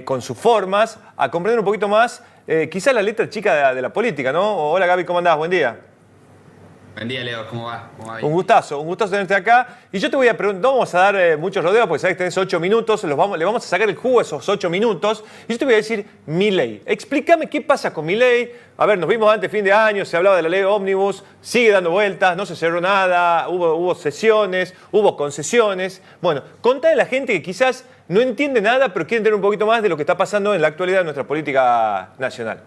con sus formas, a comprender un poquito más quizás la letra chica de la política, ¿no? Hola Gaby, ¿cómo andás? Buen día. Buen día, Leo. ¿Cómo va? Un gustazo tenerte acá. Y yo te voy a preguntar, no vamos a dar muchos rodeos porque sabes que tenés 8 minutos, le vamos a sacar el jugo a esos 8 minutos. Y yo te voy a decir Milei. Explícame qué pasa con Milei. A ver, nos vimos antes, fin de año, se hablaba de la ley Ómnibus, sigue dando vueltas, no se cerró nada, hubo sesiones, hubo concesiones. Bueno, contale a la gente que quizás no entiende nada, pero quiere entender un poquito más de lo que está pasando en la actualidad de nuestra política nacional.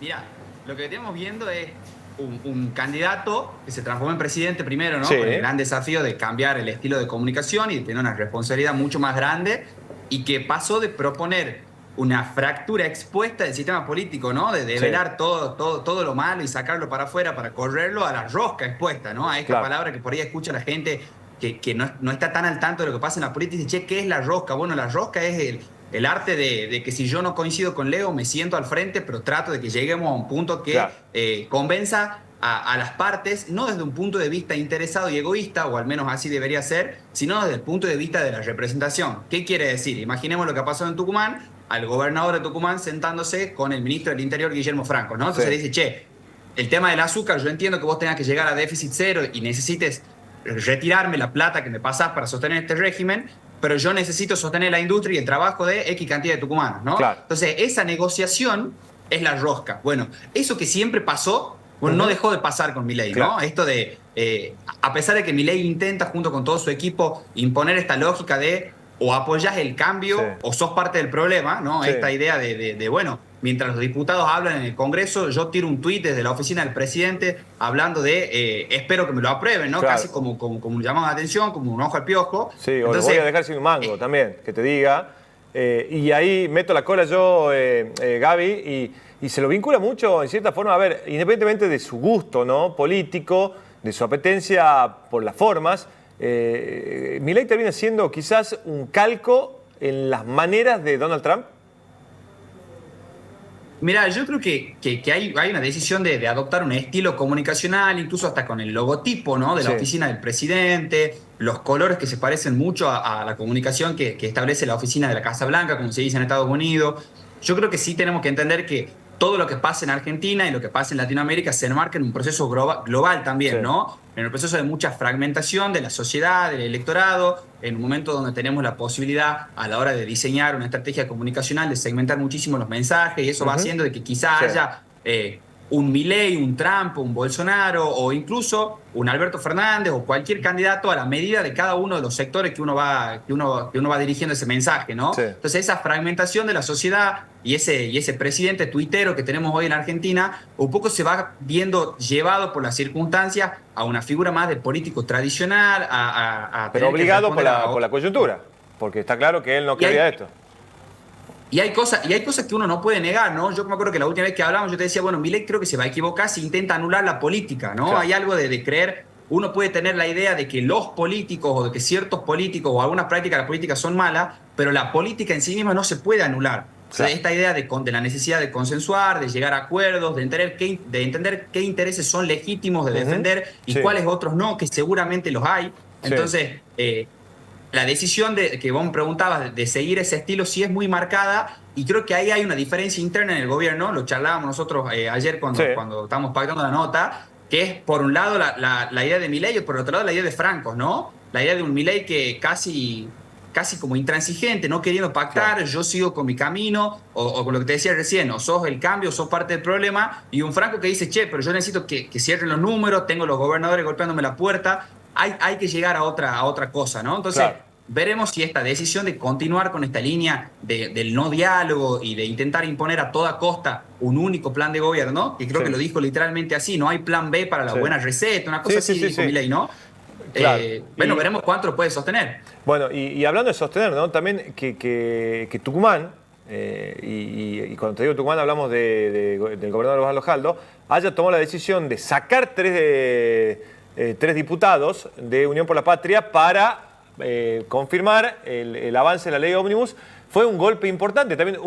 Mirá, lo que estamos viendo es un candidato que se transformó en presidente primero, ¿no? Sí. Con el gran desafío de cambiar el estilo de comunicación y de tener una responsabilidad mucho más grande, y que pasó de proponer una fractura expuesta del sistema político, ¿no? De develar todo lo malo y sacarlo para afuera para correrlo, a la rosca expuesta, ¿no? A esta palabra que por ahí escucha la gente que no está tan al tanto de lo que pasa en la política y dice, che, ¿qué es la rosca? Bueno, la rosca es el arte de que si yo no coincido con Leo, me siento al frente, pero trato de que lleguemos a un punto que convenza a las partes, no desde un punto de vista interesado y egoísta, o al menos así debería ser, sino desde el punto de vista de la representación. ¿Qué quiere decir? Imaginemos lo que ha pasado en Tucumán, al gobernador de Tucumán sentándose con el ministro del Interior, Guillermo Franco, ¿no? Entonces le dice, che, el tema del azúcar, yo entiendo que vos tengas que llegar a déficit cero y necesites retirarme la plata que me pasás para sostener este régimen, pero yo necesito sostener la industria y el trabajo de X cantidad de tucumanos, ¿no? Claro. Entonces, esa negociación es la rosca. Bueno, eso que siempre pasó, bueno, no dejó de pasar con Milei, ¿no? Esto de, a pesar de que Milei intenta, junto con todo su equipo, imponer esta lógica de o apoyás el cambio o sos parte del problema, ¿no? Esta idea de, bueno, mientras los diputados hablan en el Congreso, yo tiro un tuit desde la oficina del presidente hablando de espero que me lo aprueben, ¿no? Casi como llamamos la atención, como un ojo al piojo. Sí, o lo voy a dejar sin un mango también, que te diga. Y ahí meto la cola yo, Gaby, y se lo vincula mucho, en cierta forma, a ver, independientemente de su gusto, ¿no? Político, de su apetencia por las formas, Milei termina siendo quizás un calco en las maneras de Donald Trump. Mira, yo creo que hay una decisión de adoptar un estilo comunicacional, incluso hasta con el logotipo, ¿no? De la oficina del presidente, los colores que se parecen mucho a la comunicación que establece la oficina de la Casa Blanca, como se dice en Estados Unidos. Yo creo que sí tenemos que entender que todo lo que pasa en Argentina y lo que pasa en Latinoamérica se enmarca en un proceso global también, ¿no? En el proceso de mucha fragmentación de la sociedad, del electorado, en un momento donde tenemos la posibilidad a la hora de diseñar una estrategia comunicacional de segmentar muchísimo los mensajes, y eso va haciendo de que quizá haya un Milei, un Trump, un Bolsonaro o incluso un Alberto Fernández o cualquier candidato a la medida de cada uno de los sectores que uno va dirigiendo ese mensaje, ¿no? Entonces esa fragmentación de la sociedad y ese presidente tuitero que tenemos hoy en Argentina un poco se va viendo llevado por las circunstancias a una figura más de político tradicional, pero obligado por la coyuntura, porque está claro que él no quería esto. Y hay cosas que uno no puede negar, ¿no? Yo me acuerdo que la última vez que hablamos yo te decía, bueno, Milei creo que se va a equivocar si intenta anular la política, ¿no? Hay algo de creer, uno puede tener la idea de que los políticos o de que ciertos políticos o algunas prácticas de la política son malas, pero la política en sí misma no se puede anular. O sea, esta idea de la necesidad de consensuar, de llegar a acuerdos, de entender qué intereses son legítimos de defender y cuáles otros no, que seguramente los hay. Entonces, la decisión que vos me preguntabas de seguir ese estilo sí es muy marcada, y creo que ahí hay una diferencia interna en el gobierno. Lo charlábamos nosotros ayer cuando estábamos pactando la nota, que es por un lado la idea de Milei y por otro lado la idea de Franco, ¿no? La idea de un Milei que casi como intransigente, no queriendo pactar, yo sigo con mi camino, o con lo que te decía recién, o sos el cambio, o sos parte del problema, y un Franco que dice, che, pero yo necesito que cierren los números, tengo los gobernadores golpeándome la puerta, hay que llegar a otra cosa, ¿no? Entonces, veremos si esta decisión de continuar con esta línea del no diálogo y de intentar imponer a toda costa un único plan de gobierno, que creo que lo dijo literalmente así, no hay plan B para la buena receta, una cosa así dijo Milei, ¿no? Claro. Bueno, veremos cuánto lo puede sostener. Bueno, y hablando de sostener, ¿no? También que Tucumán, y cuando te digo Tucumán hablamos del gobernador Osvaldo Jaldo, haya tomado la decisión de sacar tres diputados de Unión por la Patria para confirmar el avance de la ley Ómnibus. Fue un golpe importante, también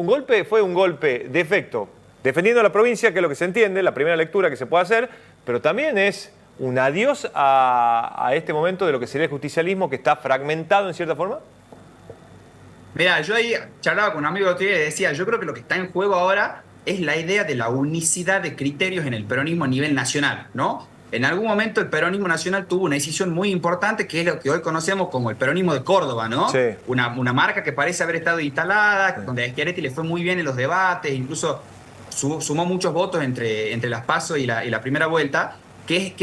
fue un golpe de efecto, defendiendo a la provincia, que es lo que se entiende, la primera lectura que se puede hacer, pero también es un adiós a este momento de lo que sería el justicialismo, que está fragmentado en cierta forma. Mira, yo ahí charlaba con un amigo otro día y decía, yo creo que lo que está en juego ahora es la idea de la unicidad de criterios en el peronismo a nivel nacional, ¿no? En algún momento el peronismo nacional tuvo una decisión muy importante que es lo que hoy conocemos como el peronismo de Córdoba, ¿no? Sí. Una marca que parece haber estado instalada, donde a Schiaretti le fue muy bien en los debates, incluso sumó muchos votos entre las PASO y la primera vuelta, es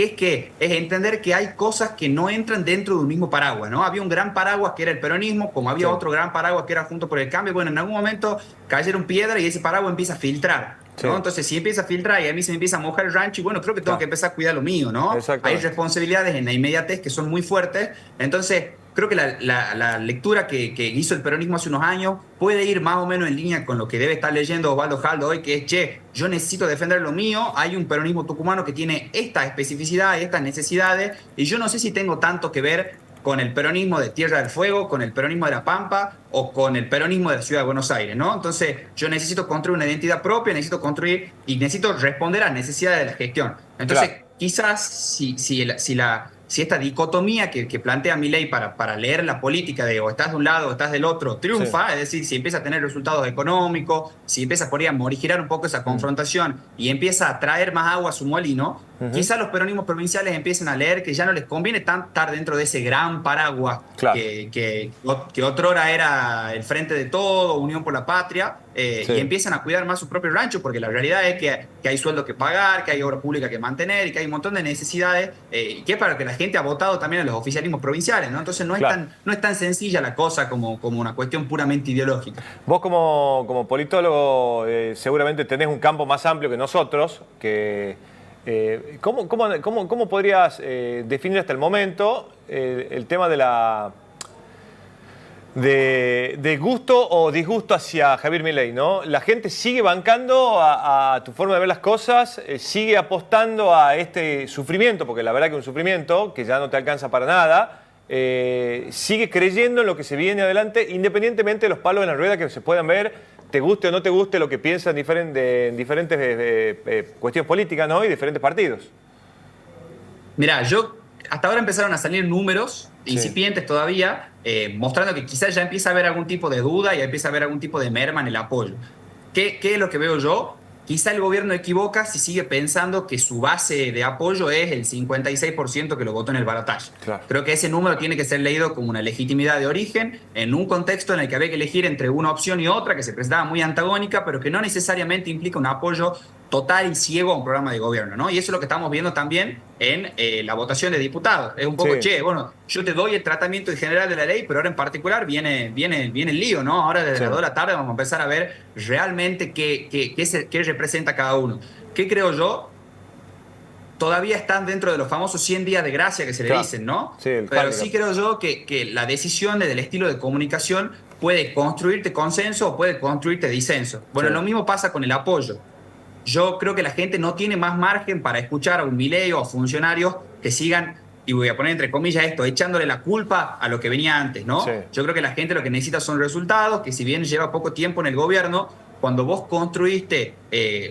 entender que hay cosas que no entran dentro de un mismo paraguas, ¿no? Había un gran paraguas que era el peronismo, como había Sí. otro gran paraguas que era Juntos por el Cambio. Bueno, en algún momento cayeron piedras y ese paraguas empieza a filtrar, Sí. ¿no? Entonces, si empieza a filtrar y a mí se me empieza a mojar el rancho, y bueno, creo que tengo Claro. que empezar a cuidar lo mío, ¿no? Hay Exactamente. responsabilidades en la inmediatez que son muy fuertes. Entonces, creo que la lectura que hizo el peronismo hace unos años puede ir más o menos en línea con lo que debe estar leyendo Osvaldo Jaldo hoy, que es, che, yo necesito defender lo mío, hay un peronismo tucumano que tiene esta especificidad y estas necesidades, y yo no sé si tengo tanto que ver con el peronismo de Tierra del Fuego, con el peronismo de La Pampa o con el peronismo de la Ciudad de Buenos Aires, ¿no? Entonces, yo necesito construir una identidad propia, necesito construir y necesito responder a las necesidades de la gestión. Entonces, Claro. quizás si esta dicotomía que plantea Milei para leer la política de o estás de un lado o estás del otro triunfa, Sí. es decir, si empieza a tener resultados económicos, si empieza por ahí a morigerar un poco esa confrontación y empieza a traer más agua a su molino, quizás los peronismos provinciales empiecen a leer que ya no les conviene tan estar dentro de ese gran paraguas Claro. que otrora era el Frente de Todo, Unión por la Patria, Sí. y empiezan a cuidar más su propio rancho, porque la realidad es que hay sueldos que pagar, que hay obra pública que mantener y que hay un montón de necesidades, que es para lo que la gente ha votado también en los oficialismos provinciales, ¿no? Entonces Claro. no es tan sencilla la cosa como una cuestión puramente ideológica. Vos como politólogo seguramente tenés un campo más amplio que nosotros. ¿Cómo podrías definir hasta el momento el tema de gusto o disgusto hacia Javier Milei, ¿no? La gente sigue bancando a tu forma de ver las cosas, sigue apostando a este sufrimiento, porque la verdad que es un sufrimiento que ya no te alcanza para nada, sigue creyendo en lo que se viene adelante, independientemente de los palos en la rueda que se puedan ver, te guste o no te guste lo que piensan en diferentes cuestiones políticas, ¿no? Y diferentes partidos. Mirá, hasta ahora empezaron a salir números incipientes todavía, mostrando que quizás ya empieza a haber algún tipo de duda y empieza a haber algún tipo de merma en el apoyo. ¿Qué es lo que veo yo? Quizá el gobierno equivoca si sigue pensando que su base de apoyo es el 56% que lo votó en el balotaje. Claro. Creo que ese número tiene que ser leído como una legitimidad de origen en un contexto en el que había que elegir entre una opción y otra que se presentaba muy antagónica, pero que no necesariamente implica un apoyo total y ciego a un programa de gobierno, ¿no? Y eso es lo que estamos viendo también en la votación de diputados. Es un poco, Sí. bueno, yo te doy el tratamiento en general de la ley, pero ahora en particular viene el lío, ¿no? Ahora desde Sí. las 2 de la tarde vamos a empezar a ver realmente qué representa cada uno. ¿Qué creo yo? Todavía están dentro de los famosos 100 días de gracia que se le Claro. dicen, ¿no? Sí, el Pero handicap. sí creo yo que la decisión del estilo de comunicación puede construirte consenso o puede construirte disenso. Bueno, Sí. lo mismo pasa con el apoyo. Yo creo que la gente no tiene más margen para escuchar a un Milei o a funcionarios que sigan, y voy a poner entre comillas esto, echándole la culpa a lo que venía antes, ¿no? Sí. Yo creo que la gente lo que necesita son resultados, que si bien lleva poco tiempo en el gobierno, cuando vos construiste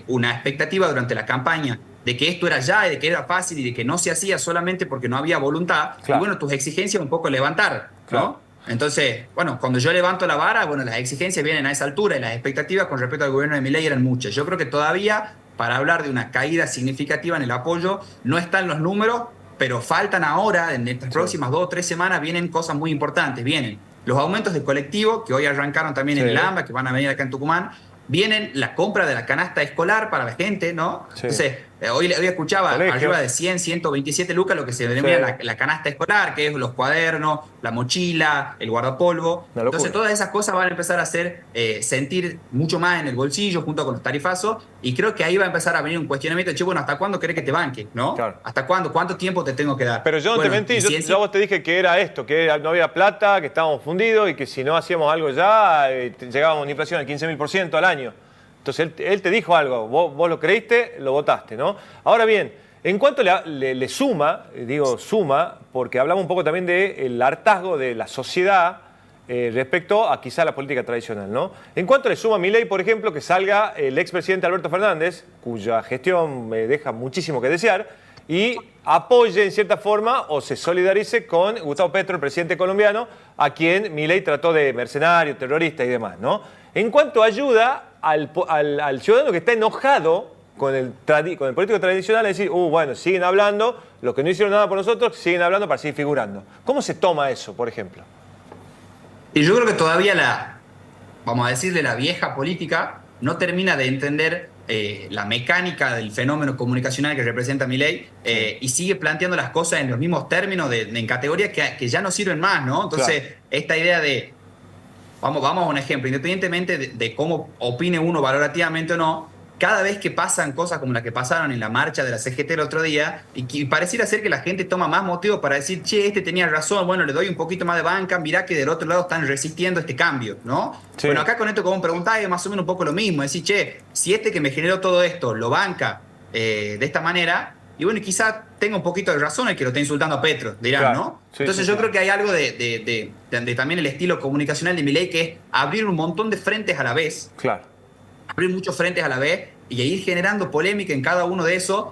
una expectativa durante la campaña de que esto era ya y de que era fácil y de que no se hacía solamente porque no había voluntad, Claro. y bueno, tus exigencias un poco levantar, ¿no? Claro. Entonces, bueno, cuando yo levanto la vara, bueno, las exigencias vienen a esa altura y las expectativas con respecto al gobierno de Milei eran muchas. Yo creo que todavía, para hablar de una caída significativa en el apoyo, no están los números, pero faltan ahora, en estas próximas 2 o 3 semanas, vienen cosas muy importantes. Vienen los aumentos de colectivo, que hoy arrancaron también en el AMBA, que van a venir acá en Tucumán. Vienen la compra de la canasta escolar para la gente, ¿no? Sí. Entonces, hoy escuchaba Colegios. arriba de 100, 127 lucas, lo que se denomina la canasta escolar, que es los cuadernos, la mochila, el guardapolvo. Una locura. Entonces, todas esas cosas van a empezar a hacer sentir mucho más en el bolsillo junto con los tarifazos, y creo que ahí va a empezar a venir un cuestionamiento de, che, bueno, ¿hasta cuándo querés que te banque? ¿No? Claro. ¿Hasta cuándo? ¿Cuánto tiempo te tengo que dar? Pero yo no Bueno, te mentí, y si yo a vos te dije que era esto, que no había plata, que estábamos fundidos y que si no hacíamos algo ya, llegábamos a una inflación al 15.000% al año. Entonces él te dijo algo, vos lo creíste, lo votaste, ¿no? Ahora bien, en cuanto le suma, digo suma, porque hablamos un poco también del hartazgo de la sociedad respecto a quizá la política tradicional, ¿no? En cuanto le suma a Milei, por ejemplo, que salga el expresidente Alberto Fernández, cuya gestión me deja muchísimo que desear, y apoye en cierta forma o se solidarice con Gustavo Petro, el presidente colombiano, a quien Milei trató de mercenario, terrorista y demás, ¿no? En cuanto a ayuda al ciudadano que está enojado con el político tradicional, es decir, bueno, siguen hablando, los que no hicieron nada por nosotros siguen hablando para seguir figurando. ¿Cómo se toma eso, por ejemplo? Y yo creo que todavía vamos a decirle, la vieja política no termina de entender la mecánica del fenómeno comunicacional que representa Milei y sigue planteando las cosas en los mismos términos, en categorías que ya no sirven más, ¿no? Entonces, claro, esta idea de, vamos a un ejemplo, independientemente de cómo opine uno valorativamente o no, cada vez que pasan cosas como las que pasaron en la marcha de la CGT el otro día, y pareciera ser que la gente toma más motivo para decir, che, este tenía razón, bueno, le doy un poquito más de banca, mirá que del otro lado están resistiendo este cambio, ¿no? Sí. Bueno, acá con esto como preguntáis es más o menos un poco lo mismo, es decir, che, si este que me generó todo esto lo banca de esta manera, y bueno, quizá tenga un poquito de razón el que lo está insultando a Petro, dirán, claro, ¿no? Sí, entonces yo creo que hay algo de también el estilo comunicacional de Milei, que es abrir un montón de frentes a la vez. Claro. Abrir muchos frentes a la vez y ir generando polémica en cada uno de esos,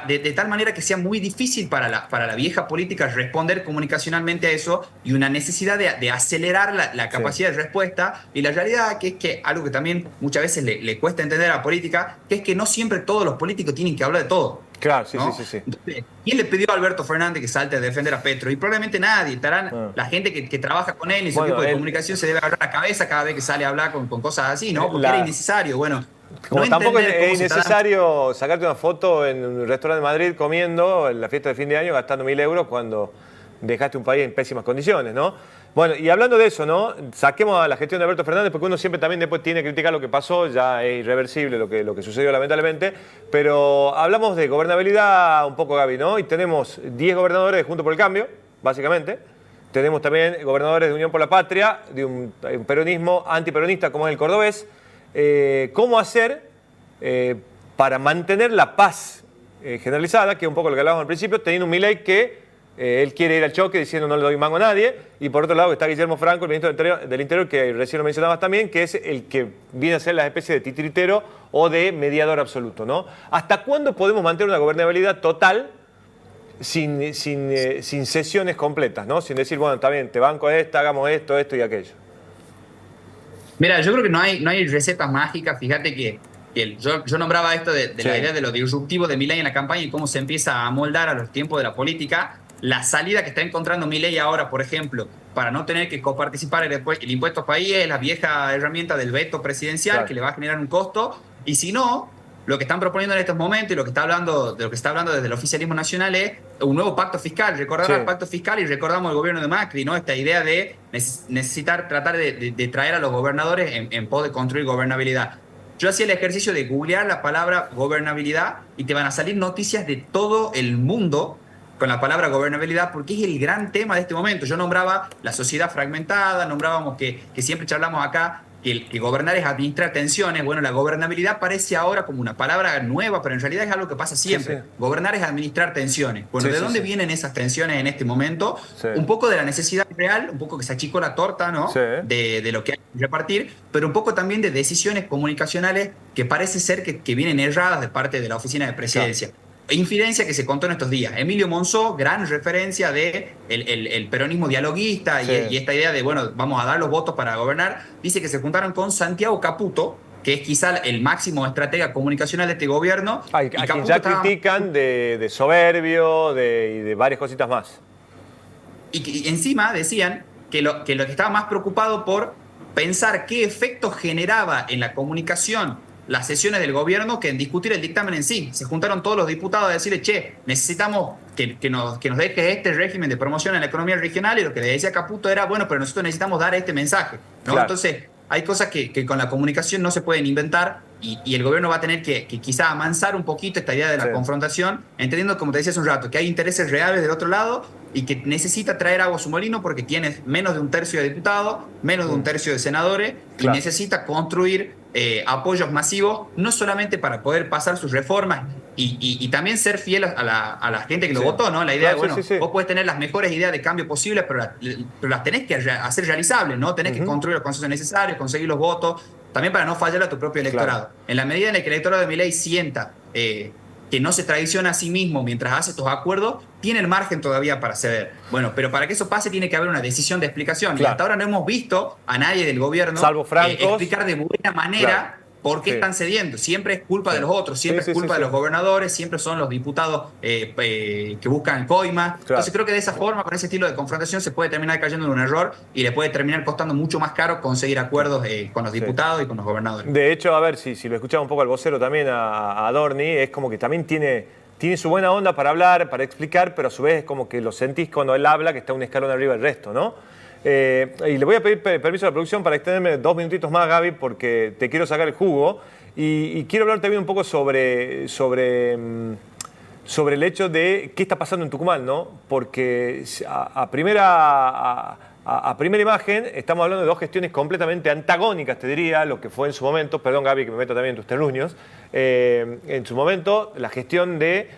de tal manera que sea muy difícil para la vieja política responder comunicacionalmente a eso, y una necesidad de acelerar la capacidad de respuesta. Y la realidad que es que algo que también muchas veces le cuesta entender a la política, que es que no siempre todos los políticos tienen que hablar de todo. Claro, sí, ¿no? sí. Entonces, ¿quién le pidió a Alberto Fernández que salte a defender a Petro? Y probablemente nadie. Estarán la gente que trabaja con él y su equipo de comunicación se debe agarrar la cabeza cada vez que sale a hablar con cosas así, ¿no? Porque era innecesario. Bueno, como tampoco es innecesario sacarte una foto en un restaurante de Madrid comiendo en la fiesta de fin de año gastando 1.000 euros cuando dejaste un país en pésimas condiciones, ¿no? Bueno, y hablando de eso, ¿no? Saquemos a la gestión de Alberto Fernández, porque uno siempre también después tiene que criticar lo que pasó, ya es irreversible lo que sucedió lamentablemente, pero hablamos de gobernabilidad un poco, Gaby, ¿no? Y tenemos 10 gobernadores de Juntos por el Cambio, básicamente. Tenemos también gobernadores de Unión por la Patria, de un peronismo antiperonista como es el cordobés. ¿Cómo hacer para mantener la paz generalizada, que es un poco lo que hablábamos al principio, teniendo un Milei que él quiere ir al choque diciendo no le doy mango a nadie, y por otro lado está Guillermo Franco, el ministro del Interior, que recién lo mencionabas también, que es el que viene a ser la especie de titiritero o de mediador absoluto, ¿no? ¿Hasta cuándo podemos mantener una gobernabilidad total sin sesiones completas, ¿no? Sin decir, bueno, está bien, te banco esta, hagamos esto y aquello? Mira, yo creo que no hay recetas mágicas. Fíjate que yo nombraba esto de la idea de lo disruptivo de Milei en la campaña y cómo se empieza a amoldar a los tiempos de la política. La salida que está encontrando Milei ahora, por ejemplo, para no tener que coparticipar el impuesto país, es la vieja herramienta del veto presidencial, claro, que le va a generar un costo. Y si no, lo que están proponiendo en estos momentos y lo que está hablando desde el oficialismo nacional es un nuevo pacto fiscal. Recordar el pacto fiscal y recordamos el gobierno de Macri, ¿no? Esta idea de tratar de traer a los gobernadores en pos de construir gobernabilidad. Yo hacía el ejercicio de googlear la palabra gobernabilidad y te van a salir noticias de todo el mundo con la palabra gobernabilidad, porque es el gran tema de este momento. Yo nombraba la sociedad fragmentada, nombrábamos que siempre charlamos acá que gobernar es administrar tensiones. Bueno, la gobernabilidad parece ahora como una palabra nueva, pero en realidad es algo que pasa siempre. Sí. Gobernar es administrar tensiones. Bueno, ¿de dónde vienen esas tensiones en este momento? Sí. Un poco de la necesidad real, un poco que se achicó la torta, ¿no? Sí. De lo que hay que repartir, pero un poco también de decisiones comunicacionales que parece ser que vienen erradas de parte de la oficina de presidencia. Claro. Infidencia que se contó en estos días. Emilio Monzó, gran referencia de el peronismo dialoguista y esta idea de, bueno, vamos a dar los votos para gobernar, dice que se juntaron con Santiago Caputo, que es quizá el máximo estratega comunicacional de este gobierno. A quien ya critican de soberbio y de varias cositas más. Y encima decían que lo que estaba más preocupado por pensar qué efecto generaba en la comunicación las sesiones del gobierno que en discutir el dictamen en sí. Se juntaron todos los diputados a decirle, che, necesitamos que nos deje este régimen de promoción en la economía regional, y lo que le decía Caputo era, bueno, pero nosotros necesitamos dar este mensaje, ¿no? Claro. Entonces, hay cosas que con la comunicación no se pueden inventar y el gobierno va a tener que quizá amansar un poquito esta idea de la confrontación, entendiendo, como te decía hace un rato, que hay intereses reales del otro lado y que necesita traer agua a su molino porque tiene menos de un tercio de diputados, menos de un tercio de senadores, claro, y necesita construir apoyos masivos, no solamente para poder pasar sus reformas y también ser fiel a la gente que lo votó, ¿no? La idea de, bueno, vos podés tener las mejores ideas de cambio posibles, pero las tenés que hacer realizables, ¿no? Tenés que construir los consensos necesarios, conseguir los votos, también para no fallar a tu propio electorado. Claro. En la medida en la que el electorado de Milei sienta que que no se traiciona a sí mismo mientras hace estos acuerdos, tiene el margen todavía para ceder. Bueno, pero para que eso pase tiene que haber una decisión de explicación. Claro. Y hasta ahora no hemos visto a nadie del gobierno salvo Francos, explicar de buena manera, claro, por qué están cediendo. Siempre es culpa de los otros, siempre es culpa de los gobernadores, siempre son los diputados que buscan coimas. Claro. Entonces creo que de esa forma, con ese estilo de confrontación, se puede terminar cayendo en un error y le puede terminar costando mucho más caro conseguir acuerdos con los diputados y con los gobernadores. De hecho, a ver, si lo escuchaba un poco al vocero también, a Adorni, es como que también tiene su buena onda para hablar, para explicar, pero a su vez es como que lo sentís cuando él habla que está un escalón arriba del resto, ¿no? Y le voy a pedir permiso a la producción para extenderme 2 minutitos más, Gaby, porque te quiero sacar el jugo. Y quiero hablar también un poco sobre el hecho de qué está pasando en Tucumán, ¿no? Porque a primera imagen estamos hablando de 2 gestiones completamente antagónicas, te diría, lo que fue en su momento, perdón Gaby que me meto también en tus terruños, en su momento la gestión de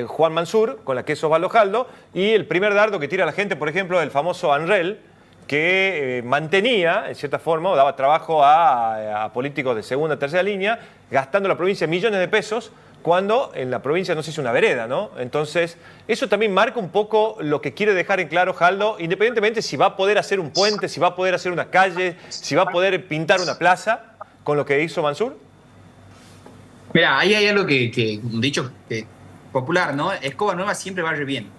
Juan Mansur, con la que es Osvaldo Jaldo, y el primer dardo que tira la gente, por ejemplo, el famoso ANREL, que mantenía, en cierta forma, o daba trabajo a políticos de segunda, tercera línea, gastando la provincia millones de pesos, cuando en la provincia no se hizo una vereda, ¿no? Entonces, eso también marca un poco lo que quiere dejar en claro Jaldo, independientemente si va a poder hacer un puente, si va a poder hacer una calle, si va a poder pintar una plaza, con lo que hizo Mansur. Mira, ahí hay algo un dicho popular, ¿no? Escoba nueva siempre barre bien.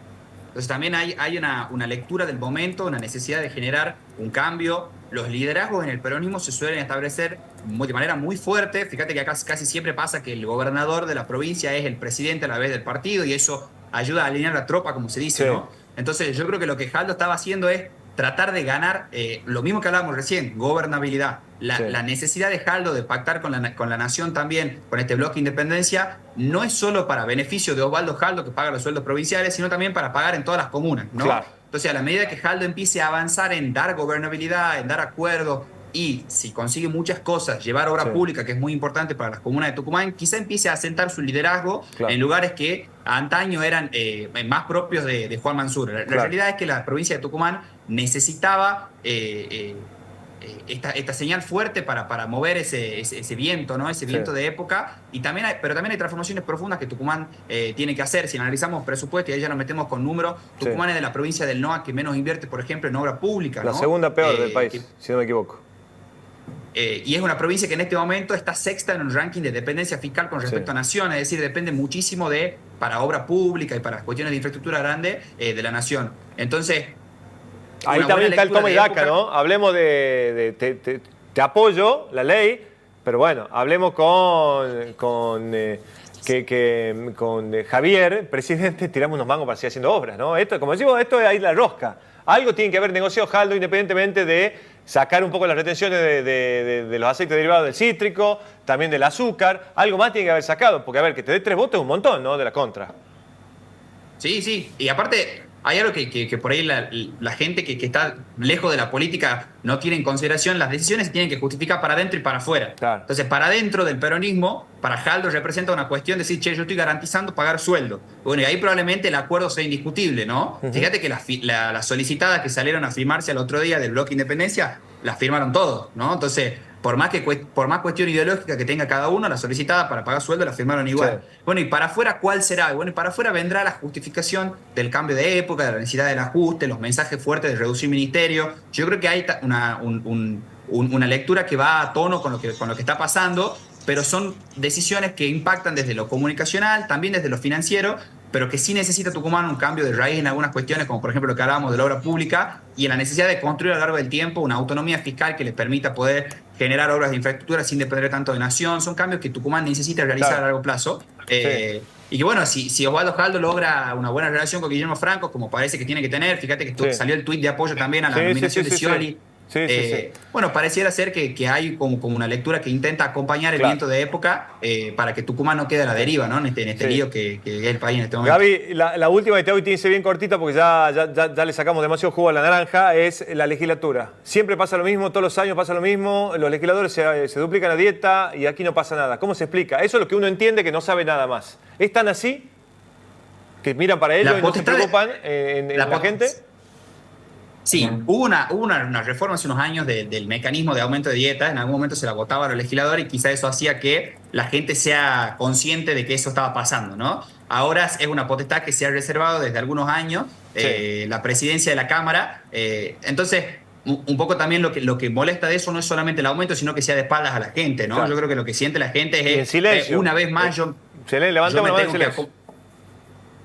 Entonces también hay una lectura del momento, una necesidad de generar un cambio. Los liderazgos en el peronismo se suelen establecer de manera muy fuerte. Fíjate que acá casi siempre pasa que el gobernador de la provincia es el presidente a la vez del partido y eso ayuda a alinear la tropa, como se dice, ¿no? Entonces yo creo que lo que Jaldo estaba haciendo es tratar de ganar lo mismo que hablábamos recién, gobernabilidad. La necesidad de Jaldo de pactar con la nación también, con este bloque de independencia, no es solo para beneficio de Osvaldo Jaldo, que paga los sueldos provinciales, sino también para pagar en todas las comunas, ¿no? Claro. Entonces, a la medida que Jaldo empiece a avanzar en dar gobernabilidad, en dar acuerdos, y si consigue muchas cosas, llevar obra pública, que es muy importante para las comunas de Tucumán, quizá empiece a asentar su liderazgo en lugares que antaño eran más propios de Juan Mansur. La realidad es que la provincia de Tucumán necesitaba esta señal fuerte para mover ese viento, ¿no? Ese viento de época. Pero también hay transformaciones profundas que Tucumán tiene que hacer. Si analizamos presupuesto y ahí ya nos metemos con números, Tucumán es de la provincia del NOA que menos invierte, por ejemplo, en obra pública, ¿no? La segunda peor del país, si no me equivoco. Y es una provincia que en este momento está sexta en un ranking de dependencia fiscal con respecto a nación, es decir, depende muchísimo para obra pública y para cuestiones de infraestructura grande de la nación. Entonces, ahí también está el toma y daca, ¿no? Hablemos te apoyo la ley, pero bueno, hablemos con Javier, presidente, tiramos unos mangos para seguir haciendo obras, ¿no? Esto, como decimos, esto es ahí la rosca. Algo tiene que haber negociado Jaldo independientemente de sacar un poco las retenciones de los aceites derivados del cítrico, también del azúcar. Algo más tiene que haber sacado, porque a ver, que te dé 3 votos es un montón, ¿no? De la contra. Sí. Y aparte, hay algo que por ahí la gente que está lejos de la política no tiene en consideración. Las decisiones se tienen que justificar para adentro y para afuera. Claro. Entonces, para adentro del peronismo, para Jaldo representa una cuestión de decir, che, yo estoy garantizando pagar sueldo. Bueno, y ahí probablemente el acuerdo sea indiscutible, ¿no? Fíjate que las solicitadas que salieron a firmarse al otro día del bloque Independencia, las firmaron todos, ¿no? Entonces, por más cuestión ideológica que tenga cada uno, la solicitada para pagar sueldo la firmaron igual. Sí. Bueno, y para afuera, ¿cuál será? Bueno, y para afuera vendrá la justificación del cambio de época, de la necesidad del ajuste, los mensajes fuertes de reducir ministerio. Yo creo que hay una lectura que va a tono con lo que está pasando, pero son decisiones que impactan desde lo comunicacional, también desde lo financiero, pero que sí necesita Tucumán un cambio de raíz en algunas cuestiones, como por ejemplo lo que hablábamos de la obra pública, y en la necesidad de construir a lo largo del tiempo una autonomía fiscal que le permita poder generar obras de infraestructura sin depender tanto de nación. Son cambios que Tucumán necesita realizar a largo plazo. Y que bueno, si Osvaldo Jaldo logra una buena relación con Guillermo Franco, como parece que tiene que tener, fíjate que salió el tuit de apoyo también a la nominación de Scioli. Bueno, pareciera ser que hay como una lectura que intenta acompañar el viento de época para que Tucumán no quede a la deriva, ¿no? En este lío que es el país en este momento. Gaby, la última que te doy tiene que ser bien cortita porque ya le sacamos demasiado jugo a la naranja, es la legislatura. Siempre pasa lo mismo, todos los años pasa lo mismo, los legisladores se duplican a dieta y aquí no pasa nada. ¿Cómo se explica? Eso es lo que uno entiende que no sabe nada más. ¿Es tan así? ¿Que miran para ellos y no se preocupan en la gente? Sí, hubo una reforma hace unos años del mecanismo de aumento de dietas. En algún momento se la votaba a los legisladores y quizá eso hacía que la gente sea consciente de que eso estaba pasando, ¿no? Ahora es una potestad que se ha reservado desde algunos años la presidencia de la Cámara. Entonces, un poco también lo que molesta de eso no es solamente el aumento, sino que sea de espaldas a la gente, ¿no? Claro. Yo creo que lo que siente la gente es en silencio. Una vez más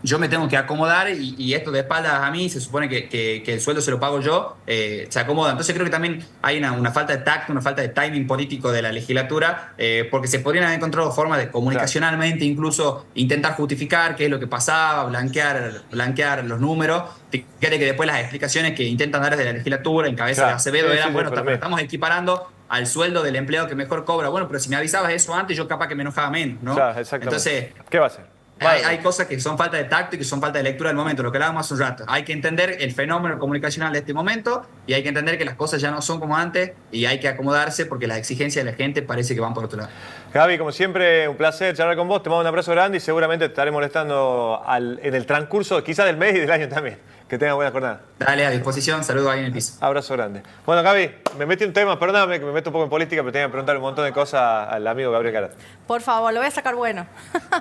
yo me tengo que acomodar y esto de espaldas a mí, se supone que el sueldo se lo pago yo, se acomoda. Entonces creo que también hay una falta de tacto, una falta de timing político de la legislatura, porque se podrían haber encontrado formas de comunicacionalmente incluso intentar justificar qué es lo que pasaba, blanquear los números. Fíjate que después las explicaciones que intentan dar desde la legislatura, en cabeza de Acevedo, eran, bueno, estamos equiparando al sueldo del empleado que mejor cobra. Bueno, pero si me avisabas eso antes, yo capaz que me enojaba menos, ¿no? Claro, exactamente. Entonces, ¿qué va a hacer? Hay cosas que son falta de tacto y que son falta de lectura del momento, lo que hablábamos hace un rato. Hay que entender el fenómeno comunicacional de este momento y hay que entender que las cosas ya no son como antes y hay que acomodarse porque las exigencias de la gente parece que van por otro lado. Gaby, como siempre, un placer charlar con vos. Te mando un abrazo grande y seguramente te estaré molestando en el transcurso quizás del mes y del año también. Que tengas buena jornada. Dale, a disposición. Saludos ahí en el piso. Abrazo grande. Bueno, Gaby, me metí un tema, perdóname que me meto un poco en política, pero tenía que preguntar un montón de cosas al amigo Gabriel Carat. Por favor, lo voy a sacar bueno.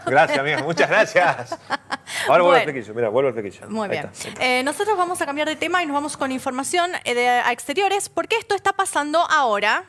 Gracias, amiga. Muchas gracias. Ahora vuelvo al flequillo. Mira, vuelvo al flequillo. Muy bien. Nosotros vamos a cambiar de tema y nos vamos con información a exteriores, porque esto está pasando ahora.